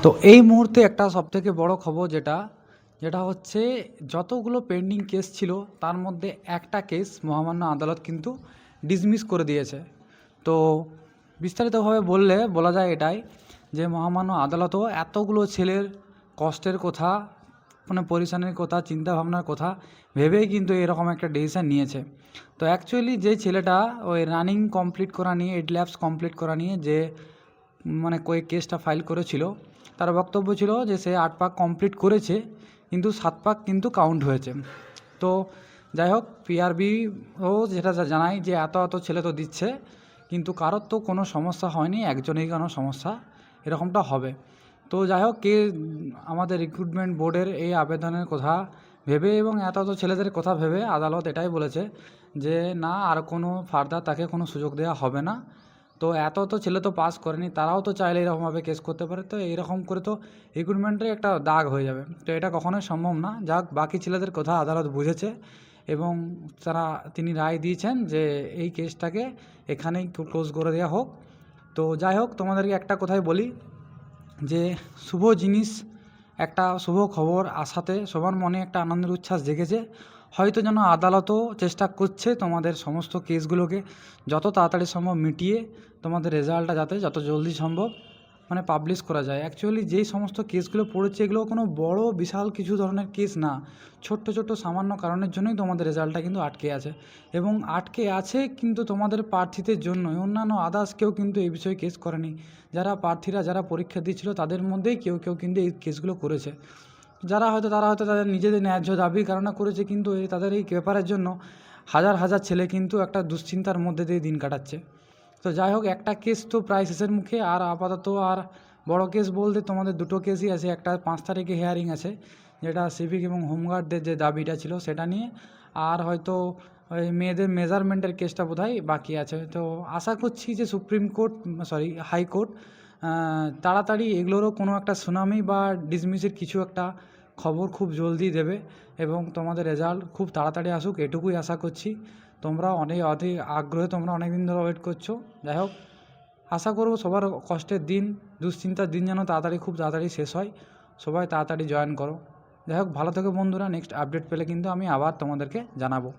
তো এই মুহূর্তে একটা সবথেকে বড় খবর যেটা হচ্ছে যতগুলো পেন্ডিং কেস ছিল তার মধ্যে একটা কেস মহামান্য আদালত কিন্তু ডিসমিস করে দিয়েছে। তো বিস্তারিতভাবে বলা যায় এটাই যে মহামান্য আদালতও এতগুলো ছেলের কষ্টের কথা, মানে পরিশানির কথা, চিন্তাভাবনার কথা ভেবেই কিন্তু এরকম একটা ডিসিশান নিয়েছে। তো অ্যাকচুয়ালি যে ছেলেটা ওই রানিং কমপ্লিট করা নিয়ে 8 ল্যাবস কমপ্লিট করা নিয়ে যে মানে কেসটা ফাইল করেছিল, তার বক্তব্য ছিল যে সে 8 পাক কমপ্লিট করেছে কিন্তু 7 পাক কিন্তু কাউন্ট হয়েছে। তো যাই হোক, পিআরবিও যেটা জানায় যে এত ছেলে তো দিচ্ছে কিন্তু কারোর তো কোনো সমস্যা হয়নি, একজনেরই কোনো সমস্যা এরকমটা হবে। তো যাই হোক, আমাদের রিক্রুটমেন্ট বোর্ডের এই আবেদনের কথা ভেবে এবং এত ছেলেদের কথা ভেবে আদালত এটাই বলেছে যে না, আর কোনো ফার্দার তাকে কোনো সুযোগ দেওয়া হবে না। তো এত ছেলে তো পাস করেনি, তারাও তো চাইলে এরকমভাবে কেস করতে পারে। তো এইরকম করে তো রিক্রুটমেন্টের একটা দাগ হয়ে যাবে। তো এটা কখনোই সম্ভব না। যাক, বাকি ছেলেদের কথা আদালত বুঝেছে এবং তিনি রায় দিয়েছেন যে এই কেসটাকে এখানেই ক্লোজ করে দেওয়া হোক। তো যাই হোক, তোমাদেরকে একটা কথাই বলি যে শুভ জিনিস, একটা শুভ খবর আসাতে সবার মনে একটা আনন্দের উচ্ছ্বাস জেগেছে। হয়তো যেন আদালতও চেষ্টা করছে তোমাদের সমস্ত কেসগুলোকে যত তাড়াতাড়ি সম্ভব মিটিয়ে তোমাদের রেজাল্টটা যাতে যত জলদি সম্ভব মানে পাবলিশ করা যায়। অ্যাকচুয়ালি যেই সমস্ত কেসগুলো পড়েছে এগুলো কোনো বড় বিশাল কিছু ধরনের কেস না, ছোট্ট সামান্য কারণের জন্যই তোমাদের রেজাল্টটা কিন্তু আটকে আছে। এবং আটকে আছে কিন্তু তোমাদের প্রার্থীদের জন্যই, অন্যান্য আদার্স কেউ কিন্তু এই বিষয়ে কেস করেনি। প্রার্থীরা যারা পরীক্ষা দিয়েছিল তাদের মধ্যেই কেউ কিন্তু এই কেসগুলো করেছে। তারা হয়তো তাদের নিজেদের ন্যায্য দাবির কারণে করেছে, কিন্তু তাদের এই পেপারের জন্য হাজার ছেলে কিন্তু একটা দুশ্চিন্তার মধ্যে দিয়ে দিন কাটাচ্ছে। তো যাই হোক, একটা কেস তো প্রায় শেষের মুখে, আর আপাতত আর বড় কেস বলতে তোমাদের দুটো কেসই আছে। একটা 5 তারিখে হিয়ারিং আছে, যেটা সিভিক এবং হোমগার্ডদের যে দাবিটা ছিল সেটা নিয়ে, আর হয়তো ওই মেয়েদের মেজারমেন্টের কেসটা বোধহয় বাকি আছে। তো আশা করছি যে হাইকোর্ট তাড়াতাড়ি এগুলোরও কোনো একটা শুনানি বা ডিসমিসের কিছু একটা খবর খুব জলদি দেবে এবং তোমাদের রেজাল্ট খুব তাড়াতাড়ি আসুক, এটুকুই আশা করছি। তোমরা অনেক আগ্রহে তোমরা অনেক দিন ধরে ওয়েট করছো। যাই হোক, আশা করব সবার কষ্টের দিন, দুশ্চিন্তার দিন যেন খুব তাড়াতাড়ি শেষ হয়। সবাই তাড়াতাড়ি জয়েন করো। যাই হোক, ভালো থেকো বন্ধুরা। নেক্সট আপডেট পেলে কিন্তু আমি আবার তোমাদেরকে জানাবো।